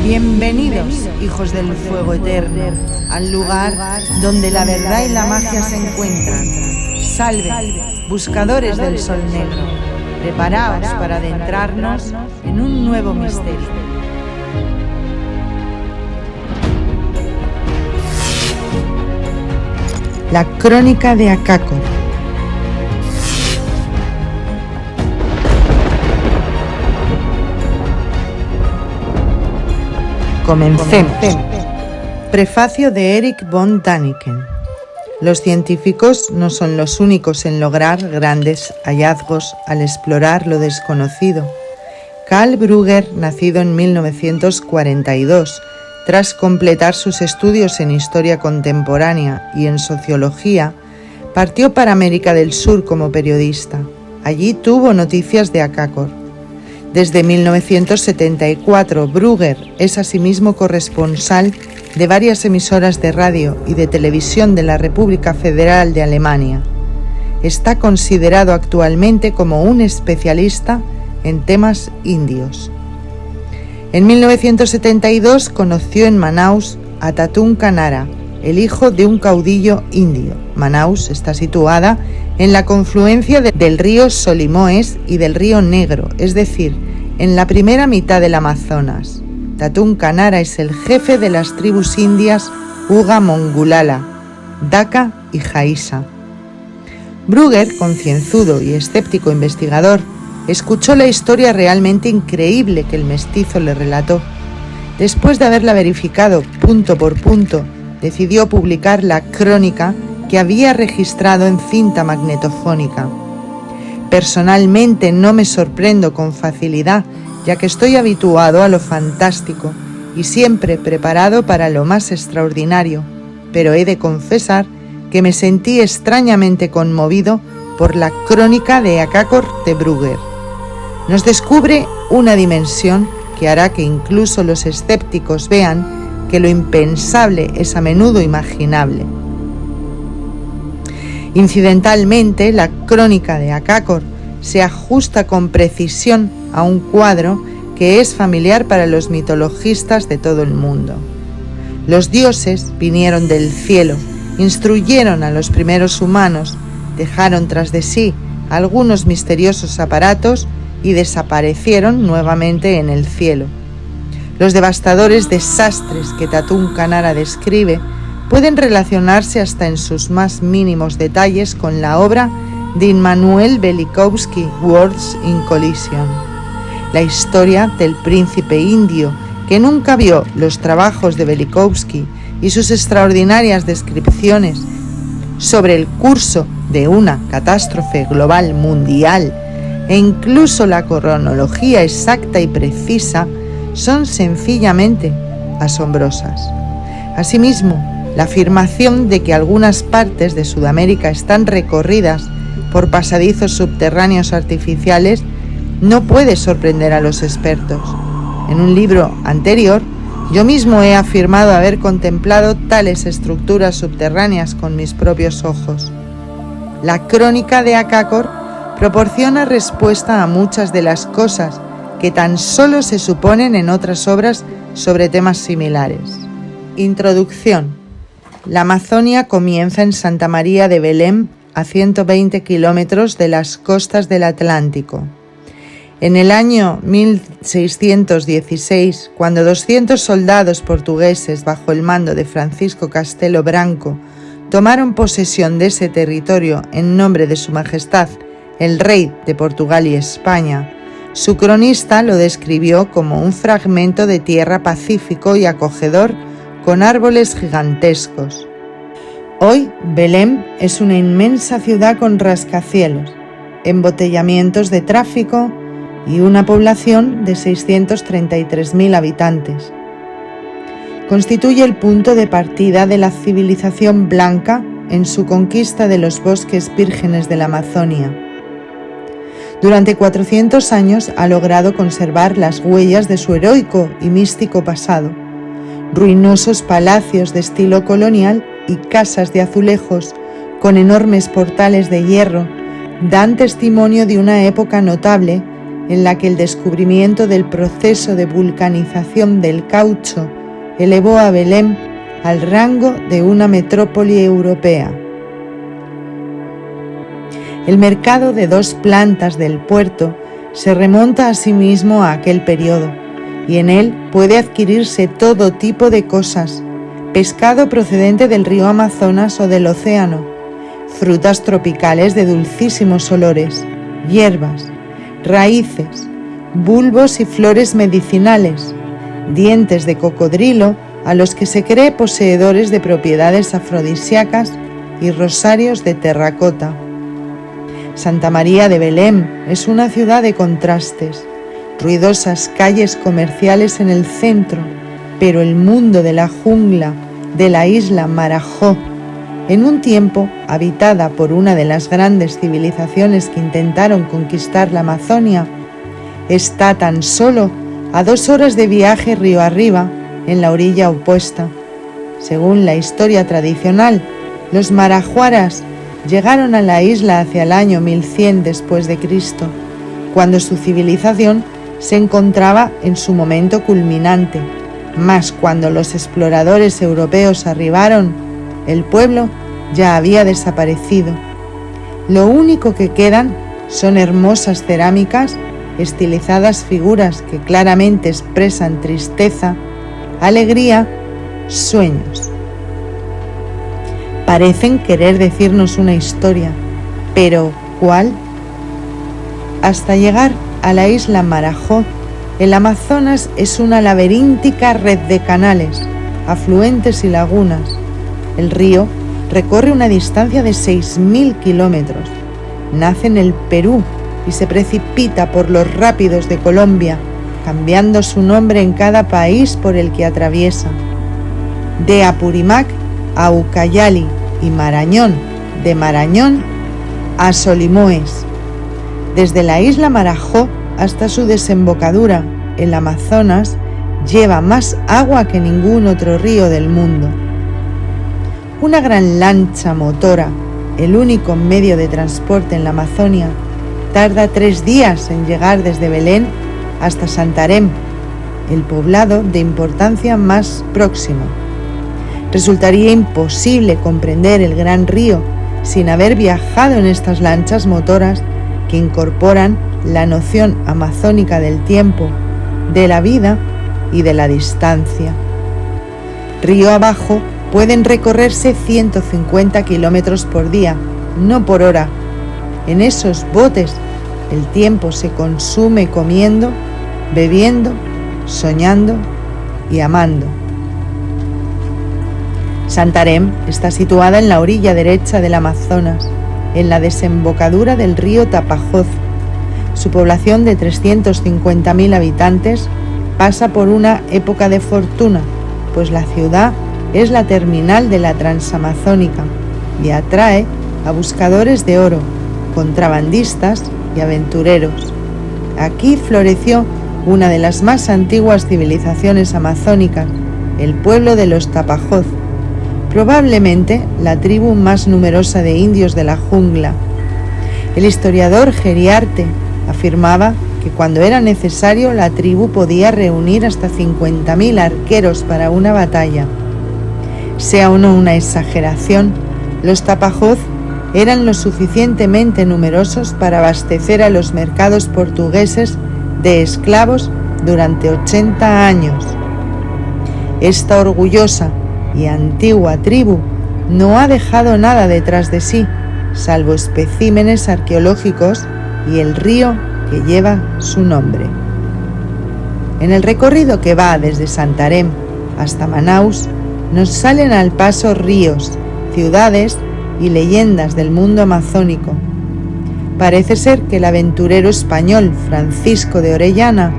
Bienvenidos, hijos del fuego eterno, al lugar donde la verdad y la magia se encuentran. Salve, buscadores del sol negro, preparaos para adentrarnos en un nuevo misterio. La crónica de Acácor. Comencemos. Prefacio de Erich von Däniken. Los científicos no son los únicos en lograr grandes hallazgos al explorar lo desconocido. Karl Brugger, nacido en 1942, tras completar sus estudios en historia contemporánea y en sociología, partió para América del Sur como periodista. Allí tuvo noticias de Acácor. Desde 1974, Brugger es asimismo corresponsal de varias emisoras de radio y de televisión de la República Federal de Alemania. Está considerado actualmente como un especialista en temas indios. En 1972 conoció en Manaus a Tatun Kanara, el hijo de un caudillo indio. Manaus está situada en la confluencia del río Solimoes y del río Negro, es decir, en la primera mitad del Amazonas. Tatun Kanara es el jefe de las tribus indias Uga Mongulala, Daka y Jaisa. Brugger, concienzudo y escéptico investigador, escuchó la historia realmente increíble que el mestizo le relató. Después de haberla verificado punto por punto, decidió publicar la crónica que había registrado en cinta magnetofónica. Personalmente no me sorprendo con facilidad, ya que estoy habituado a lo fantástico y siempre preparado para lo más extraordinario, pero he de confesar que me sentí extrañamente conmovido por la crónica de Acácor de Brugger. Nos descubre una dimensión que hará que incluso los escépticos vean que lo impensable es a menudo imaginable. Incidentalmente, la crónica de Acácor se ajusta con precisión a un cuadro que es familiar para los mitologistas de todo el mundo. Los dioses vinieron del cielo, instruyeron a los primeros humanos, dejaron tras de sí algunos misteriosos aparatos y desaparecieron nuevamente en el cielo. Los devastadores desastres que Tatun Kanara describe pueden relacionarse hasta en sus más mínimos detalles con la obra de Immanuel Velikovsky, Worlds in Collision. La historia del príncipe indio que nunca vio los trabajos de Velikovsky y sus extraordinarias descripciones sobre el curso de una catástrofe global mundial e incluso la cronología exacta y precisa son sencillamente asombrosas. Asimismo, la afirmación de que algunas partes de Sudamérica están recorridas por pasadizos subterráneos artificiales no puede sorprender a los expertos. En un libro anterior, yo mismo he afirmado haber contemplado tales estructuras subterráneas con mis propios ojos. La crónica de Acácor proporciona respuesta a muchas de las cosas que tan solo se suponen en otras obras sobre temas similares. Introducción. La Amazonia comienza en Santa María de Belém, a 120 kilómetros de las costas del Atlántico. En el año 1616, cuando 200 soldados portugueses bajo el mando de Francisco Castelo Branco tomaron posesión de ese territorio en nombre de Su Majestad, el Rey de Portugal y España, su cronista lo describió como un fragmento de tierra pacífico y acogedor con árboles gigantescos. Hoy, Belém es una inmensa ciudad con rascacielos, embotellamientos de tráfico y una población de 633.000 habitantes. Constituye el punto de partida de la civilización blanca en su conquista de los bosques vírgenes de la Amazonia. Durante 400 años ha logrado conservar las huellas de su heroico y místico pasado. Ruinosos palacios de estilo colonial y casas de azulejos con enormes portales de hierro dan testimonio de una época notable en la que el descubrimiento del proceso de vulcanización del caucho elevó a Belém al rango de una metrópoli europea. El mercado de 2 plantas del puerto se remonta asimismo a aquel periodo, y en él puede adquirirse todo tipo de cosas: pescado procedente del río Amazonas o del océano, frutas tropicales de dulcísimos olores, hierbas, raíces, bulbos y flores medicinales, dientes de cocodrilo a los que se cree poseedores de propiedades afrodisíacas y rosarios de terracota. Santa María de Belém es una ciudad de contrastes, ruidosas calles comerciales en el centro, pero el mundo de la jungla de la isla Marajó, en un tiempo habitada por una de las grandes civilizaciones que intentaron conquistar la Amazonia, está tan solo a 2 horas de viaje río arriba, en la orilla opuesta. Según la historia tradicional, los marajuaras llegaron a la isla hacia el año 1100 después de Cristo, cuando su civilización se encontraba en su momento culminante, mas cuando los exploradores europeos arribaron, el pueblo ya había desaparecido. Lo único que quedan son hermosas cerámicas, estilizadas figuras que claramente expresan tristeza, alegría, sueños. Parecen querer decirnos una historia, pero ¿cuál? Hasta llegar a la isla Marajó, el Amazonas es una laberíntica red de canales, afluentes y lagunas. El río recorre una distancia de 6.000 kilómetros, nace en el Perú y se precipita por los rápidos de Colombia, cambiando su nombre en cada país por el que atraviesa. De Apurímac a Ucayali y Marañón, de Marañón a Solimoes. Desde la isla Marajó hasta su desembocadura, el Amazonas lleva más agua que ningún otro río del mundo. Una gran lancha motora, el único medio de transporte en la Amazonia, tarda 3 días en llegar desde Belém hasta Santarém, el poblado de importancia más próximo. Resultaría imposible comprender el gran río sin haber viajado en estas lanchas motoras que incorporan la noción amazónica del tiempo, de la vida y de la distancia. Río abajo pueden recorrerse 150 kilómetros por día, no por hora. En esos botes el tiempo se consume comiendo, bebiendo, soñando y amando. Santarém está situada en la orilla derecha del Amazonas, en la desembocadura del río Tapajós. Su población de 350.000 habitantes pasa por una época de fortuna, pues la ciudad es la terminal de la Transamazónica y atrae a buscadores de oro, contrabandistas y aventureros. Aquí floreció una de las más antiguas civilizaciones amazónicas, el pueblo de los Tapajós, probablemente la tribu más numerosa de indios de la jungla. El historiador Geriarte afirmaba que cuando era necesario la tribu podía reunir hasta 50.000 arqueros para una batalla. Sea o no una exageración, los Tapajós eran lo suficientemente numerosos para abastecer a los mercados portugueses de esclavos durante 80 años. Esta orgullosa y antigua tribu no ha dejado nada detrás de sí, salvo especímenes arqueológicos y el río que lleva su nombre. En el recorrido que va desde Santarém hasta Manaus, nos salen al paso ríos, ciudades y leyendas del mundo amazónico. Parece ser que el aventurero español Francisco de Orellana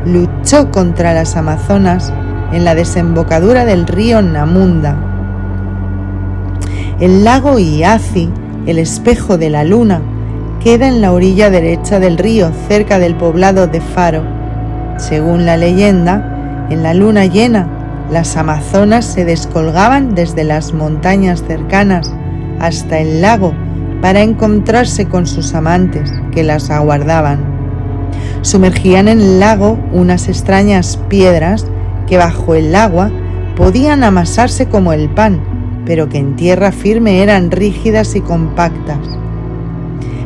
luchó contra las amazonas en la desembocadura del río Namunda. El lago Iazi, el espejo de la luna, queda en la orilla derecha del río, cerca del poblado de Faro. Según la leyenda, en la luna llena, las amazonas se descolgaban desde las montañas cercanas hasta el lago para encontrarse con sus amantes que las aguardaban. Sumergían en el lago unas extrañas piedras que bajo el agua podían amasarse como el pan, pero que en tierra firme eran rígidas y compactas.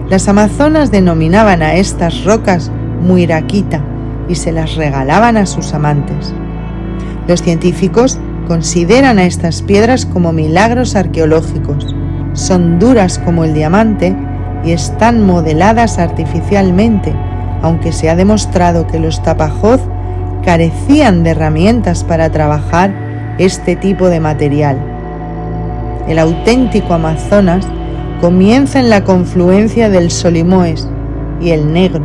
Las amazonas denominaban a estas rocas muiraquita y se las regalaban a sus amantes. Los científicos consideran a estas piedras como milagros arqueológicos. Son duras como el diamante y están modeladas artificialmente, aunque se ha demostrado que los Tapajós carecían de herramientas para trabajar este tipo de material. El auténtico Amazonas comienza en la confluencia del Solimoes y el Negro.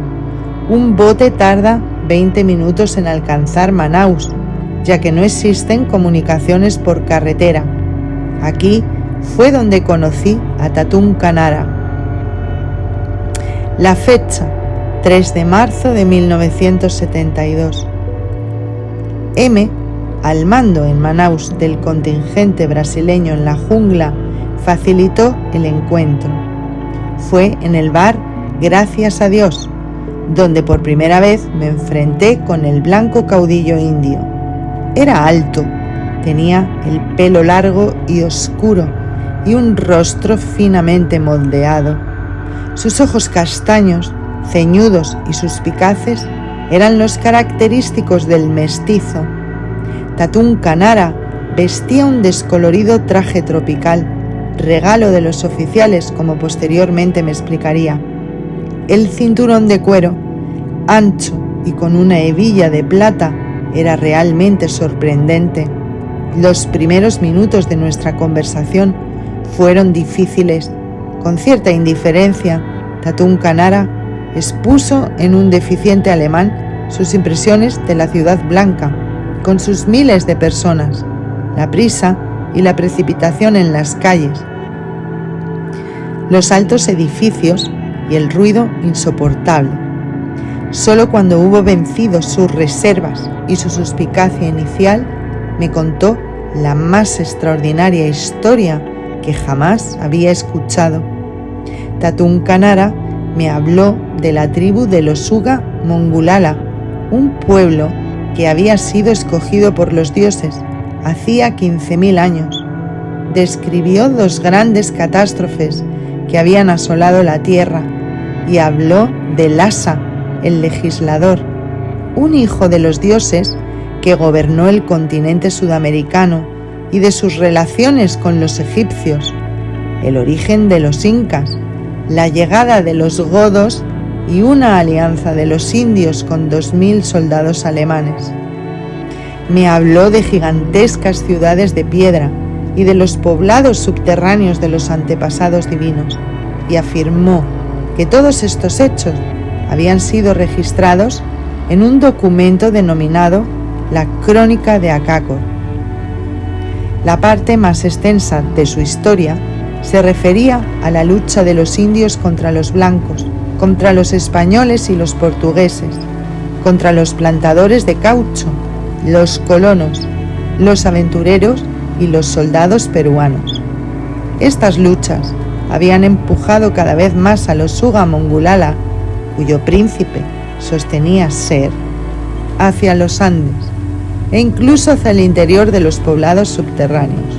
Un bote tarda 20 minutos en alcanzar Manaus, ya que no existen comunicaciones por carretera. Aquí fue donde conocí a Tatún Kanara. La fecha, 3 de marzo de 1972. M, al mando en Manaus del contingente brasileño en la jungla, facilitó el encuentro. Fue en el bar Gracias a Dios, donde por primera vez me enfrenté con el blanco caudillo indio. Era alto, tenía el pelo largo y oscuro y un rostro finamente moldeado. Sus ojos castaños, ceñudos y suspicaces eran los característicos del mestizo. Tatún Kanara vestía un descolorido traje tropical, regalo de los oficiales, como posteriormente me explicaría. El cinturón de cuero, ancho y con una hebilla de plata, era realmente sorprendente. Los primeros minutos de nuestra conversación fueron difíciles. Con cierta indiferencia, Tatún Kanara expuso en un deficiente alemán sus impresiones de la ciudad blanca, con sus miles de personas, la prisa y la precipitación en las calles, los altos edificios y el ruido insoportable. Solo cuando hubo vencido sus reservas y su suspicacia inicial, me contó la más extraordinaria historia que jamás había escuchado. Tatún Kanara me habló de la tribu de los Uga Mongulala, un pueblo que había sido escogido por los dioses hacía 15.000 años. Describió 2 grandes catástrofes que habían asolado la tierra y habló de Lhasa, el legislador, un hijo de los dioses que gobernó el continente sudamericano, y de sus relaciones con los egipcios, el origen de los incas, la llegada de los godos y una alianza de los indios con 2.000 soldados alemanes. Me habló de gigantescas ciudades de piedra y de los poblados subterráneos de los antepasados divinos, y afirmó que todos estos hechos habían sido registrados en un documento denominado la Crónica de Acácor. La parte más extensa de su historia se refería a la lucha de los indios contra los blancos, contra los españoles y los portugueses, contra los plantadores de caucho, los colonos, los aventureros y los soldados peruanos. Estas luchas habían empujado cada vez más a los Uga Mongulala, cuyo príncipe sostenía ser, hacia los Andes e incluso hacia el interior de los poblados subterráneos.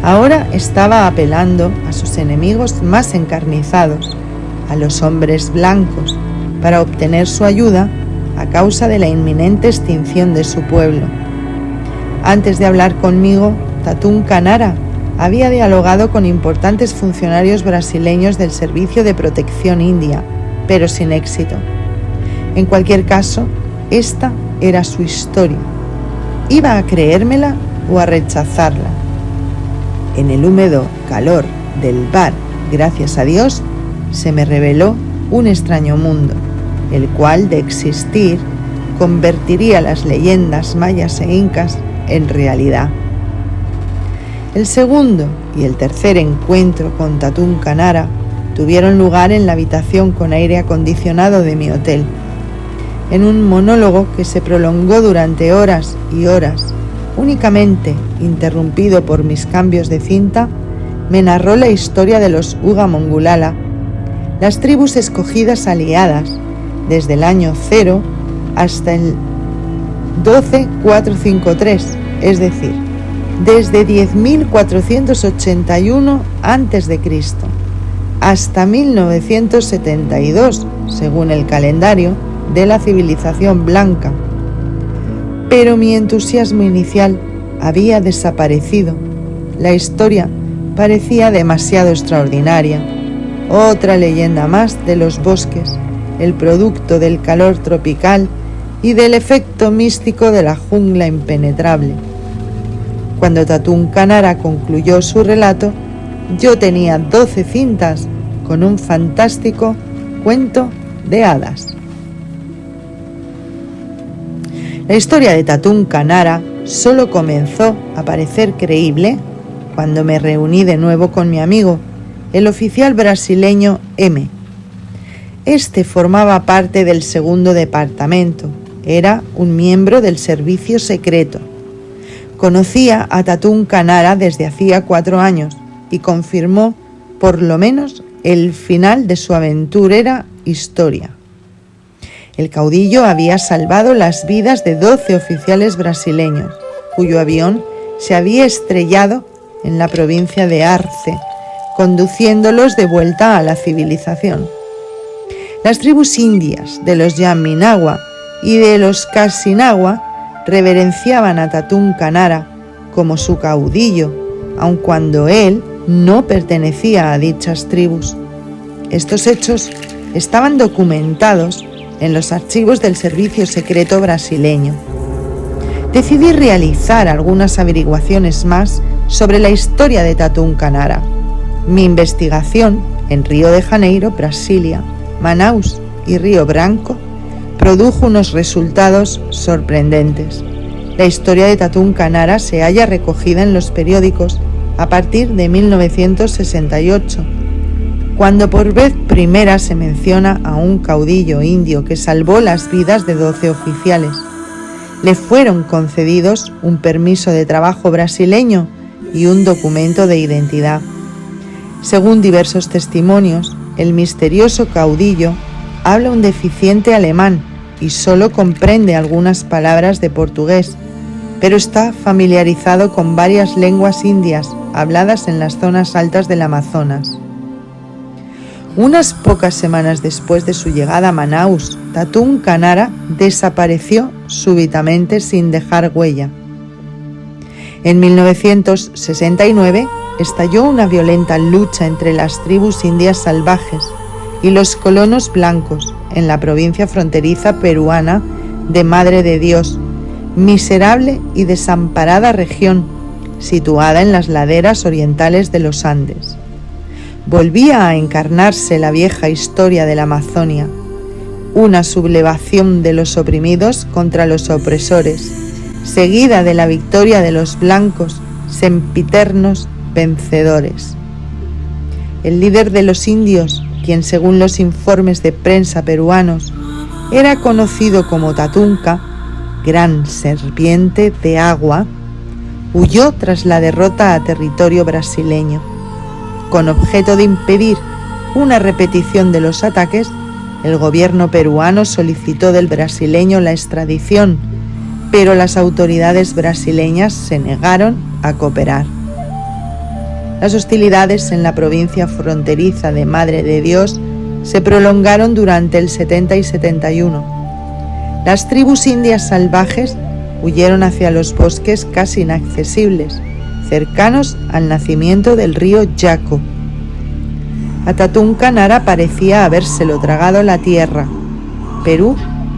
Ahora estaba apelando a sus enemigos más encarnizados, a los hombres blancos, para obtener su ayuda a causa de la inminente extinción de su pueblo. Antes de hablar conmigo, Tatún Kanara había dialogado con importantes funcionarios brasileños del Servicio de Protección India, pero sin éxito. En cualquier caso, esta era su historia. ¿Iba a creérmela o a rechazarla? En el húmedo calor del bar, gracias a Dios, se me reveló un extraño mundo, el cual, de existir, convertiría las leyendas mayas e incas en realidad. El segundo y el tercer encuentro con Tatún Kanara tuvieron lugar en la habitación con aire acondicionado de mi hotel. En un monólogo que se prolongó durante horas y horas, únicamente interrumpido por mis cambios de cinta, me narró la historia de los Uga Mongulala, Las tribus escogidas aliadas desde el año 0 hasta el 12453, es decir, desde 10.481 a.C. hasta 1972, según el calendario de la civilización blanca. Pero mi entusiasmo inicial había desaparecido. La historia parecía demasiado extraordinaria. Otra leyenda más de los bosques, el producto del calor tropical y del efecto místico de la jungla impenetrable. Cuando Tatún Kanara concluyó su relato, yo tenía 12 cintas con un fantástico cuento de hadas. La historia de Tatún Kanara solo comenzó a parecer creíble cuando me reuní de nuevo con mi amigo, el oficial brasileño M. Este formaba parte del segundo departamento, era un miembro del servicio secreto. Conocía a Tatún Kanara desde hacía 4 años y confirmó por lo menos el final de su aventurera historia. El caudillo había salvado las vidas de 12 oficiales brasileños, cuyo avión se había estrellado en la provincia de Arce, conduciéndolos de vuelta a la civilización. Las tribus indias de los Yaminawa y de los Kasinawa reverenciaban a Tatún Kanara como su caudillo, aun cuando él no pertenecía a dichas tribus. Estos hechos estaban documentados en los archivos del servicio secreto brasileño. Decidí realizar algunas averiguaciones más sobre la historia de Tatún Kanara. Mi investigación en Río de Janeiro, Brasilia, Manaus y Río Branco produjo unos resultados sorprendentes. La historia de Tatún Kanara se halla recogida en los periódicos a partir de 1968, cuando por vez primera se menciona a un caudillo indio que salvó las vidas de 12 oficiales. Le fueron concedidos un permiso de trabajo brasileño y un documento de identidad. Según diversos testimonios, el misterioso caudillo habla un deficiente alemán y solo comprende algunas palabras de portugués, pero está familiarizado con varias lenguas indias habladas en las zonas altas del Amazonas. Unas pocas semanas después de su llegada a Manaus, Tatún Kanara desapareció súbitamente sin dejar huella. En 1969 estalló una violenta lucha entre las tribus indias salvajes y los colonos blancos en la provincia fronteriza peruana de Madre de Dios, miserable y desamparada región situada en las laderas orientales de los Andes. Volvía a encarnarse la vieja historia de la Amazonia, una sublevación de los oprimidos contra los opresores, seguida de la victoria de los blancos, sempiternos vencedores. El líder de los indios, quien según los informes de prensa peruanos era conocido como Tatunka, gran serpiente de agua, huyó tras la derrota a territorio brasileño. Con objeto de impedir una repetición de los ataques, el gobierno peruano solicitó del brasileño la extradición, pero las autoridades brasileñas se negaron a cooperar. Las hostilidades en la provincia fronteriza de Madre de Dios se prolongaron durante el 70 y 71. Las tribus indias salvajes huyeron hacia los bosques casi inaccesibles, cercanos al nacimiento del río Yaco. A Tatún Kanara parecía habérselo tragado la tierra. Perú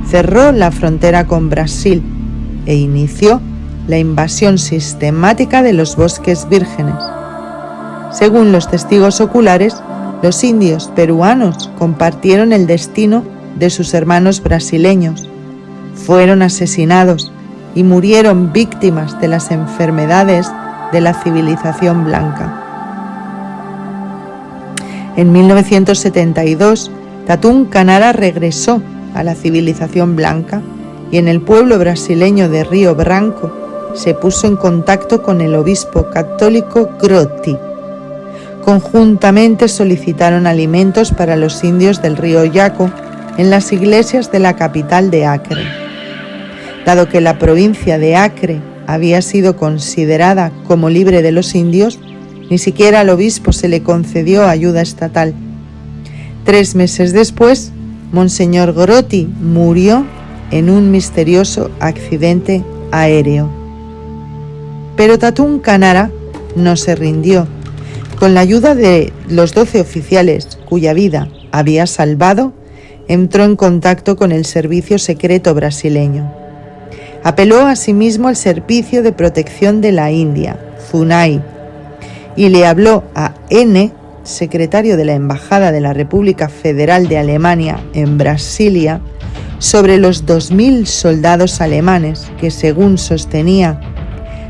cerró la frontera con Brasil e inició la invasión sistemática de los bosques vírgenes. Según los testigos oculares, los indios peruanos compartieron el destino de sus hermanos brasileños. Fueron asesinados y murieron víctimas de las enfermedades de la civilización blanca. En 1972, Tatún Kanara regresó a la civilización blanca y en el pueblo brasileño de Río Branco se puso en contacto con el obispo católico Grotti. Conjuntamente solicitaron alimentos para los indios del río Yaco en las iglesias de la capital de Acre. Dado que la provincia de Acre había sido considerada como libre de los indios, ni siquiera al obispo se le concedió ayuda estatal. 3 meses después, Monseñor Grotti murió en un misterioso accidente aéreo. Pero Tatún Canara no se rindió. Con la ayuda de los 12 oficiales cuya vida había salvado, entró en contacto con el servicio secreto brasileño. Apeló asimismo al Servicio de Protección de la India, FUNAI, y le habló a N., secretario de la Embajada de la República Federal de Alemania en Brasilia, sobre los 2.000 soldados alemanes que, según sostenía,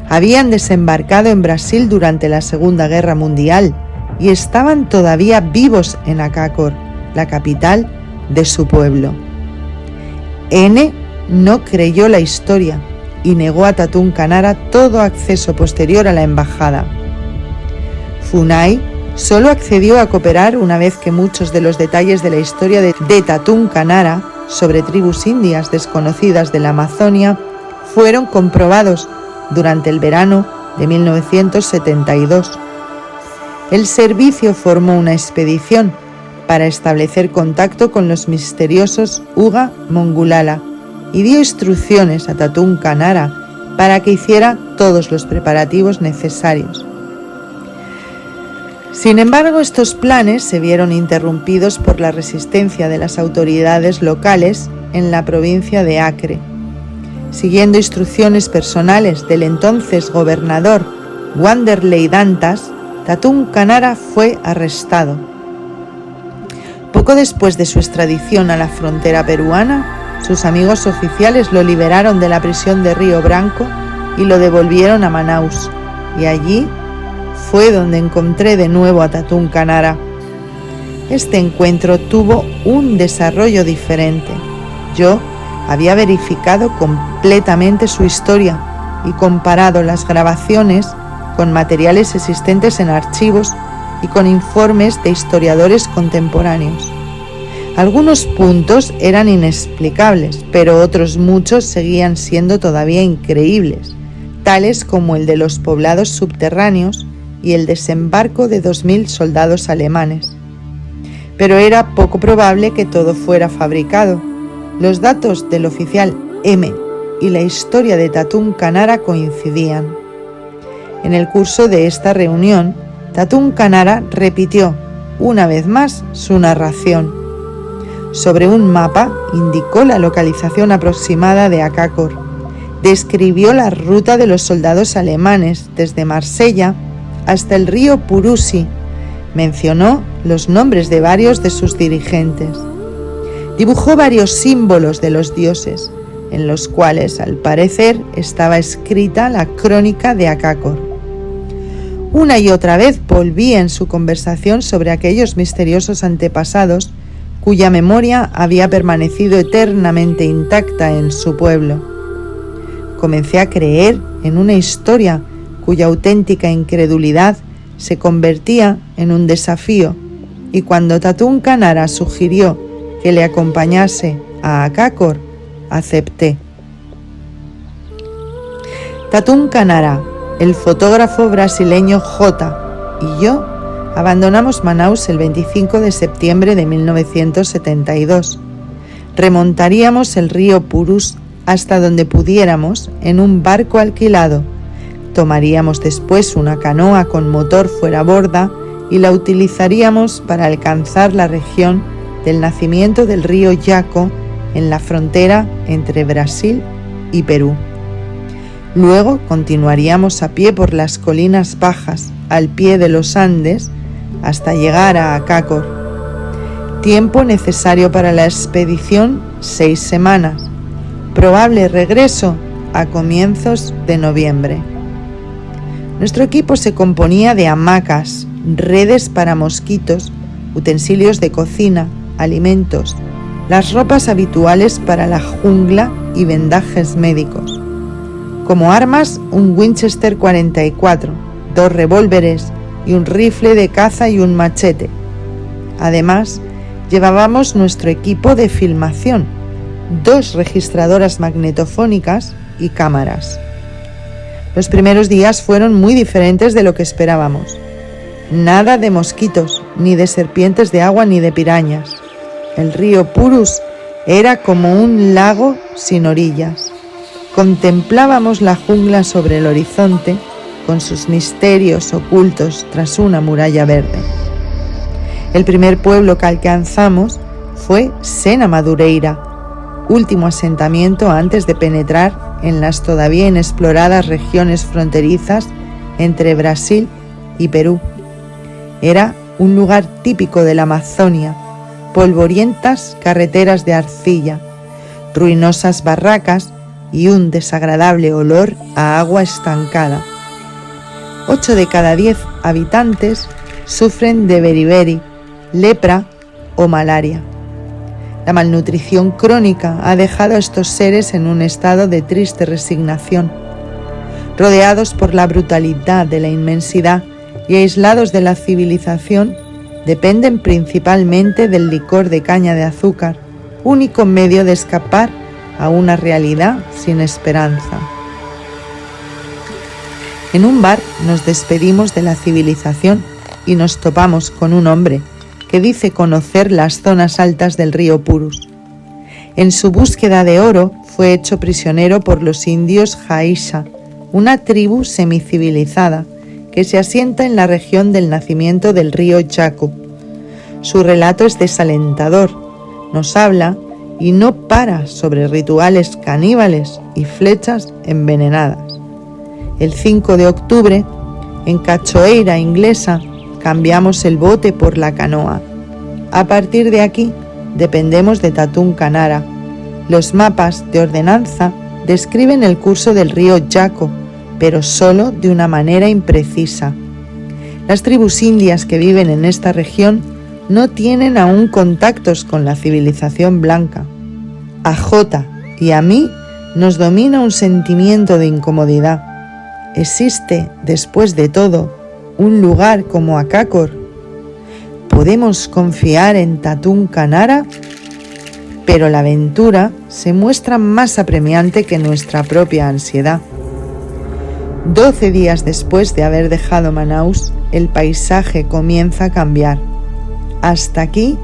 habían desembarcado en Brasil durante la Segunda Guerra Mundial y estaban todavía vivos en Acácor, la capital de su pueblo. N. no creyó la historia y negó a Tatún Canara todo acceso posterior a la embajada. FUNAI solo accedió a cooperar una vez que muchos de los detalles de la historia de Tatún Canara sobre tribus indias desconocidas de la Amazonia fueron comprobados durante el verano de 1972. El servicio formó una expedición para establecer contacto con los misteriosos Uga Mongulala y dio instrucciones a Tatún Canara para que hiciera todos los preparativos necesarios. Sin embargo, estos planes se vieron interrumpidos por la resistencia de las autoridades locales en la provincia de Acre. Siguiendo instrucciones personales del entonces gobernador Wanderley Dantas, Tatún Canara fue arrestado. Poco después de su extradición a la frontera peruana, sus amigos oficiales lo liberaron de la prisión de Río Branco y lo devolvieron a Manaus, y allí fue donde encontré de nuevo a Tatún Canara. Este encuentro tuvo un desarrollo diferente. Yo había verificado completamente su historia y comparado las grabaciones con materiales existentes en archivos y con informes de historiadores contemporáneos. Algunos puntos eran inexplicables, pero otros muchos seguían siendo todavía increíbles, tales como el de los poblados subterráneos y el desembarco de 2.000 soldados alemanes. Pero era poco probable que todo fuera fabricado. Los datos del oficial M y la historia de Tatún Canara coincidían. En el curso de esta reunión, Tatún Canara repitió una vez más su narración. Sobre un mapa indicó la localización aproximada de Acácor. Describió la ruta de los soldados alemanes desde Marsella hasta el río Purusi. Mencionó los nombres de varios de sus dirigentes. Dibujó varios símbolos de los dioses, en los cuales, al parecer, estaba escrita la crónica de Acácor. Una y otra vez volvía en su conversación sobre aquellos misteriosos antepasados cuya memoria había permanecido eternamente intacta en su pueblo. Comencé a creer en una historia cuya auténtica incredulidad se convertía en un desafío, y cuando Tatún Canara sugirió que le acompañase a Acácor, acepté. Tatún Canara, el fotógrafo brasileño J. y yo abandonamos Manaus el 25 de septiembre de 1972. Remontaríamos el río Purus hasta donde pudiéramos en un barco alquilado. Tomaríamos después una canoa con motor fuera borda y la utilizaríamos para alcanzar la región del nacimiento del río Yaco en la frontera entre Brasil y Perú. Luego continuaríamos a pie por las colinas bajas al pie de los Andes hasta llegar a Acácor. Tiempo necesario para la expedición: 6 semanas. Probable regreso a comienzos de noviembre. Nuestro equipo se componía de hamacas, redes para mosquitos, utensilios de cocina, alimentos, las ropas habituales para la jungla y vendajes médicos. Como armas, un Winchester 44, 2 revólveres, y un rifle de caza y un machete. Además, llevábamos nuestro equipo de filmación, 2 registradoras magnetofónicas y cámaras. Los primeros días fueron muy diferentes de lo que esperábamos. Nada de mosquitos, ni de serpientes de agua, ni de pirañas. El río Purus era como un lago sin orillas. Contemplábamos la jungla sobre el horizonte, con sus misterios ocultos tras una muralla verde. El primer pueblo que alcanzamos fue Sena Madureira, último asentamiento antes de penetrar en las todavía inexploradas regiones fronterizas entre Brasil y Perú. Era un lugar típico de la Amazonia, polvorientas carreteras de arcilla, ruinosas barracas y un desagradable olor a agua estancada. 8 de cada 10 habitantes sufren de beriberi, lepra o malaria. La malnutrición crónica ha dejado a estos seres en un estado de triste resignación. Rodeados por la brutalidad de la inmensidad y aislados de la civilización, dependen principalmente del licor de caña de azúcar, único medio de escapar a una realidad sin esperanza. En un bar nos despedimos de la civilización y nos topamos con un hombre que dice conocer las zonas altas del río Purus. En su búsqueda de oro fue hecho prisionero por los indios Jaisha, una tribu semicivilizada que se asienta en la región del nacimiento del río Chaco. Su relato es desalentador, nos habla y no para sobre rituales caníbales y flechas envenenadas. El 5 de octubre, en Cachoeira Inglesa, cambiamos el bote por la canoa. A partir de aquí, dependemos de Tatún Canara. Los mapas de ordenanza describen el curso del río Yaco, pero solo de una manera imprecisa. Las tribus indias que viven en esta región no tienen aún contactos con la civilización blanca. A Jota y a mí nos domina un sentimiento de incomodidad. ¿Existe, después de todo, un lugar como Acácor? ¿Podemos confiar en Tatún Canara? Pero la aventura se muestra más apremiante que nuestra propia ansiedad. 12 días después de haber dejado Manaus, el paisaje comienza a cambiar. Hasta aquí,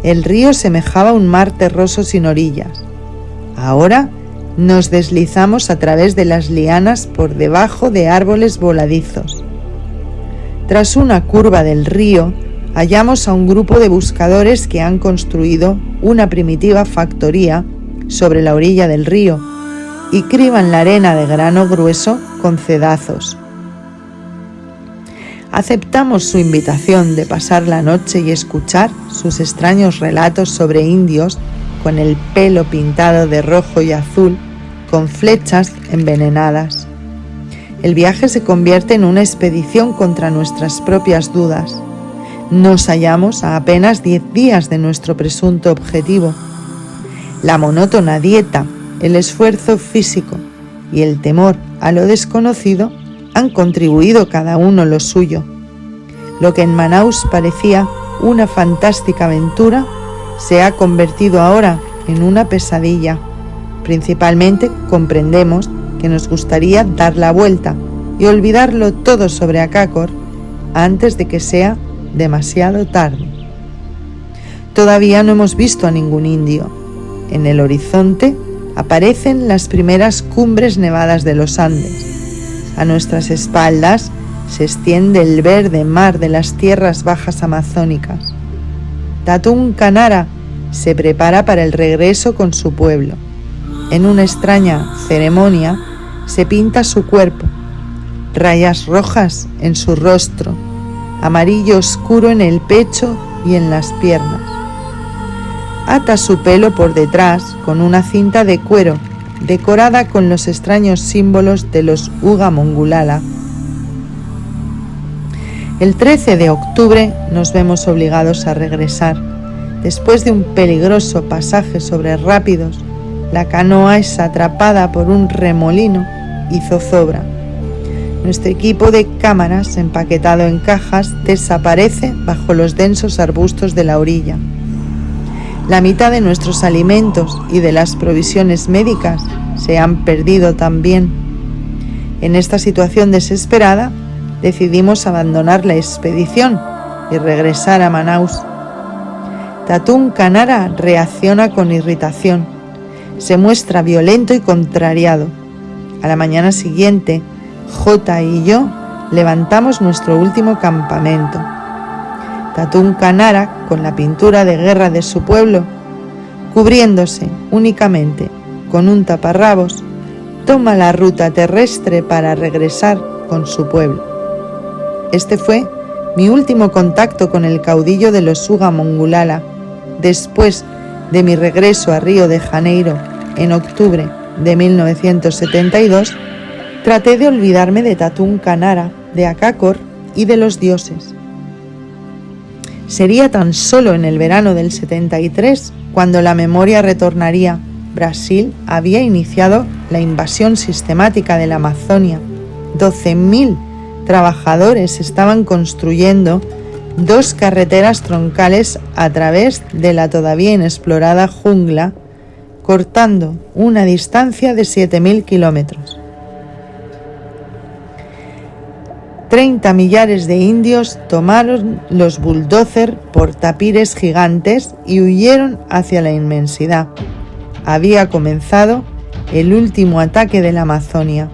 el río semejaba un mar terroso sin orillas. Ahora nos deslizamos a través de las lianas por debajo de árboles voladizos. Tras una curva del río, hallamos a un grupo de buscadores que han construido una primitiva factoría sobre la orilla del río y criban la arena de grano grueso con cedazos. Aceptamos su invitación de pasar la noche y escuchar sus extraños relatos sobre indios con el pelo pintado de rojo y azul, con flechas envenenadas. El viaje se convierte en una expedición contra nuestras propias dudas. Nos hallamos a apenas 10 días de nuestro presunto objetivo. La monótona dieta, el esfuerzo físico y el temor a lo desconocido han contribuido cada uno lo suyo. Lo que en Manaus parecía una fantástica aventura se ha convertido ahora en una pesadilla. Principalmente comprendemos que nos gustaría dar la vuelta y olvidarlo todo sobre Acácor antes de que sea demasiado tarde. Todavía no hemos visto a ningún indio. En el horizonte aparecen las primeras cumbres nevadas de los Andes. A nuestras espaldas se extiende el verde mar de las tierras bajas amazónicas. Tatún Canara se prepara para el regreso con su pueblo. En una extraña ceremonia se pinta su cuerpo, rayas rojas en su rostro, amarillo oscuro en el pecho y en las piernas. Ata su pelo por detrás con una cinta de cuero decorada con los extraños símbolos de los Uga Mongulala. El 13 de octubre nos vemos obligados a regresar. Después de un peligroso pasaje sobre rápidos, la canoa es atrapada por un remolino y zozobra. Nuestro equipo de cámaras, empaquetado en cajas, desaparece bajo los densos arbustos de la orilla. La mitad de nuestros alimentos y de las provisiones médicas se han perdido también. En esta situación desesperada, decidimos abandonar la expedición y regresar a Manaus. Tatún Kanara reacciona con irritación. Se muestra violento y contrariado. A la mañana siguiente, Jota y yo levantamos nuestro último campamento. Tatún Kanara, con la pintura de guerra de su pueblo, cubriéndose únicamente con un taparrabos, toma la ruta terrestre para regresar con su pueblo. Este fue mi último contacto con el caudillo de los Uga Mongulala, después de mi regreso a Río de Janeiro en octubre de 1972. Traté de olvidarme de Tatún Kanara, de Akakor y de los dioses. Sería tan solo en el verano del 73 cuando la memoria retornaría. Brasil había iniciado la invasión sistemática de la Amazonia. 12.000 trabajadores estaban construyendo 2 carreteras troncales a través de la todavía inexplorada jungla, cortando una distancia de 7.000 kilómetros. 30 millares de indios tomaron los bulldozers portapires gigantes y huyeron hacia la inmensidad. Había comenzado el último ataque de la Amazonia.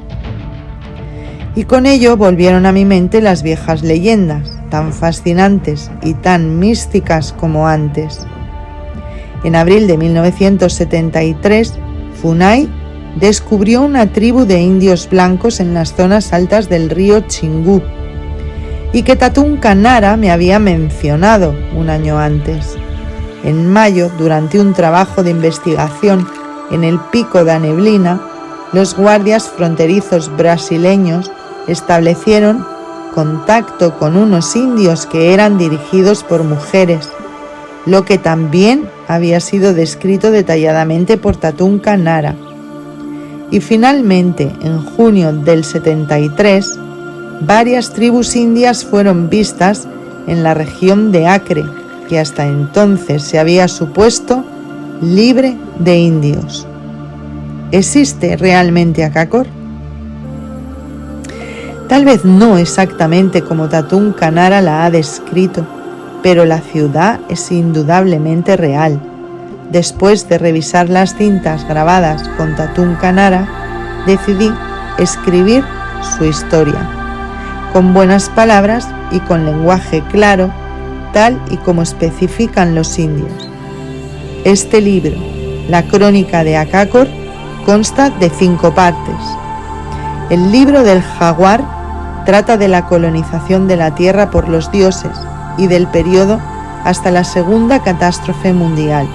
Y con ello volvieron a mi mente las viejas leyendas, tan fascinantes y tan místicas como antes. En abril de 1973, Funai descubrió una tribu de indios blancos en las zonas altas del río Chingú, y que Tatún Kanara me había mencionado un año antes. En mayo, durante un trabajo de investigación en el Pico da Neblina, los guardias fronterizos brasileños establecieron contacto con unos indios que eran dirigidos por mujeres, lo que también había sido descrito detalladamente por Tatún Kanara. Y finalmente, en junio del 73, varias tribus indias fueron vistas en la región de Acre, que hasta entonces se había supuesto libre de indios. ¿Existe realmente Akakor? Tal vez no exactamente como Tatún Kanara la ha descrito, pero la ciudad es indudablemente real. Después de revisar las cintas grabadas con Tatún Kanara, decidí escribir su historia, con buenas palabras y con lenguaje claro, tal y como especifican los indios. Este libro, La Crónica de Akakor, consta de 5 partes. El libro del jaguar trata de la colonización de la tierra por los dioses y del periodo hasta la segunda catástrofe mundial.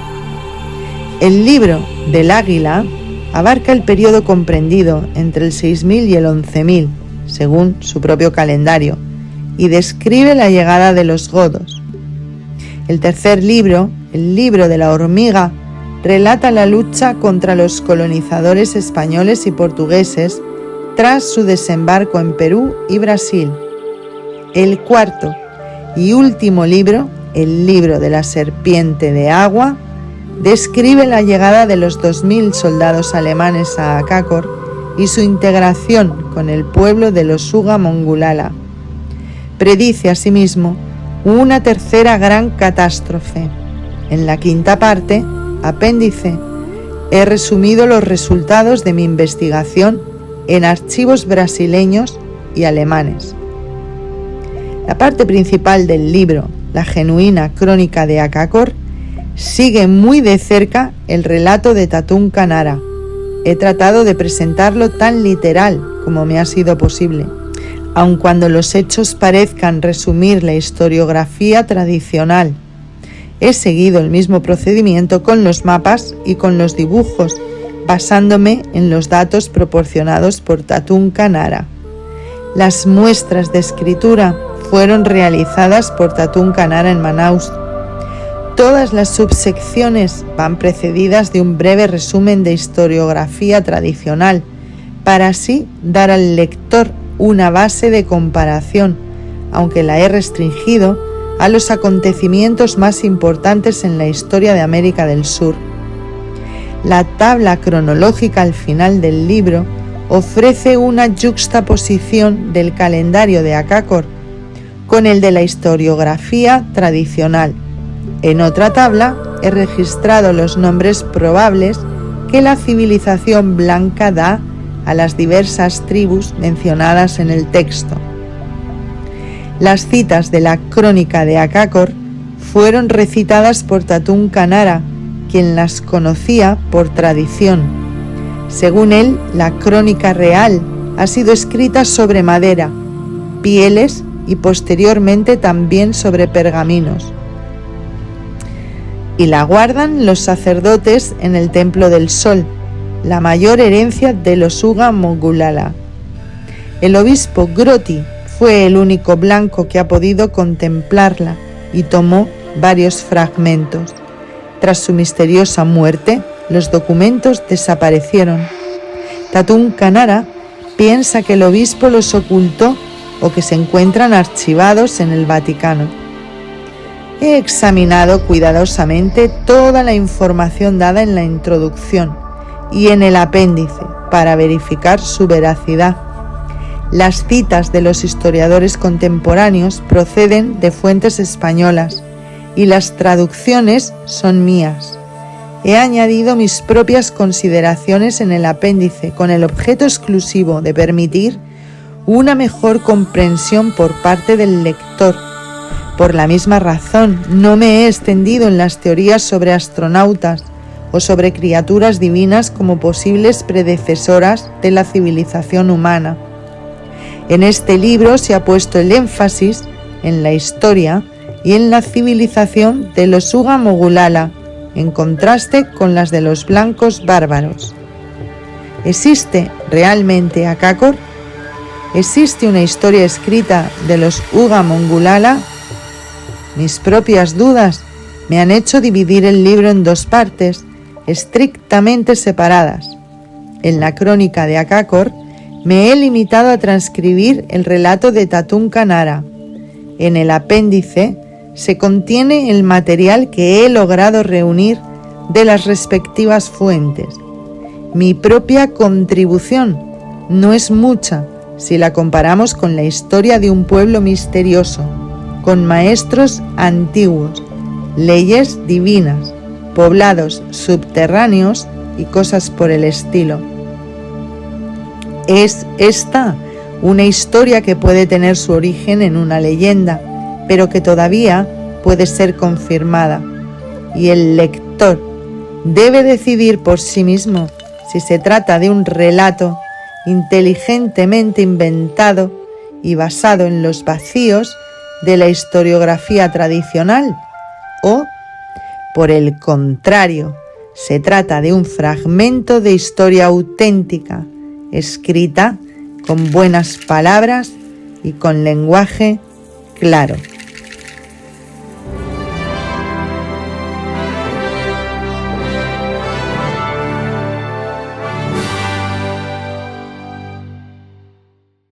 El libro del águila abarca el periodo comprendido entre el 6000 y el 11000, según su propio calendario, y describe la llegada de los godos. El tercer libro, el libro de la hormiga, relata la lucha contra los colonizadores españoles y portugueses tras su desembarco en Perú y Brasil. El cuarto y último libro, el libro de la serpiente de agua, describe la llegada de los 2000 soldados alemanes a Akakor y su integración con el pueblo de los Uga Mongulala. Predice asimismo una tercera gran catástrofe. En la quinta parte, apéndice, he resumido los resultados de mi investigación en archivos brasileños y alemanes. La parte principal del libro, la genuina crónica de Akakor, sigue muy de cerca el relato de Tatún Kanara. He tratado de presentarlo tan literal como me ha sido posible, aun cuando los hechos parezcan resumir la historiografía tradicional. He seguido el mismo procedimiento con los mapas y con los dibujos, basándome en los datos proporcionados por Tatún Kanara. Las muestras de escritura fueron realizadas por Tatún Kanara en Manaus. Todas las subsecciones van precedidas de un breve resumen de historiografía tradicional, para así dar al lector una base de comparación, aunque la he restringido a los acontecimientos más importantes en la historia de América del Sur. La tabla cronológica al final del libro ofrece una yuxtaposición del calendario de Acácor con el de la historiografía tradicional. En otra tabla he registrado los nombres probables que la civilización blanca da a las diversas tribus mencionadas en el texto. Las citas de la crónica de Acácor fueron recitadas por Tatún Canara, quien las conocía por tradición. Según él, la crónica real ha sido escrita sobre madera, pieles y posteriormente también sobre pergaminos. Y la guardan los sacerdotes en el Templo del Sol, la mayor herencia de los Uga Mongulala. El obispo Groti fue el único blanco que ha podido contemplarla y tomó varios fragmentos. Tras su misteriosa muerte, los documentos desaparecieron. Tatún Canara piensa que el obispo los ocultó o que se encuentran archivados en el Vaticano. He examinado cuidadosamente toda la información dada en la introducción y en el apéndice para verificar su veracidad. Las citas de los historiadores contemporáneos proceden de fuentes españolas y las traducciones son mías. He añadido mis propias consideraciones en el apéndice con el objeto exclusivo de permitir una mejor comprensión por parte del lector. Por la misma razón, no me he extendido en las teorías sobre astronautas o sobre criaturas divinas como posibles predecesoras de la civilización humana. En este libro se ha puesto el énfasis en la historia y en la civilización de los Uga Mongulala, en contraste con las de los blancos bárbaros. ¿Existe realmente Acácor? ¿Existe una historia escrita de los Uga Mongulala? Mis propias dudas me han hecho dividir el libro en dos partes, estrictamente separadas. En la crónica de Acácor me he limitado a transcribir el relato de Tatún Canara. En el apéndice se contiene el material que he logrado reunir de las respectivas fuentes. Mi propia contribución no es mucha si la comparamos con la historia de un pueblo misterioso, con maestros antiguos, leyes divinas, poblados subterráneos y cosas por el estilo. Es esta una historia que puede tener su origen en una leyenda, pero que todavía puede ser confirmada, y el lector debe decidir por sí mismo si se trata de un relato inteligentemente inventado y basado en los vacíos de la historiografía tradicional o, por el contrario, se trata de un fragmento de historia auténtica, escrita con buenas palabras y con lenguaje claro.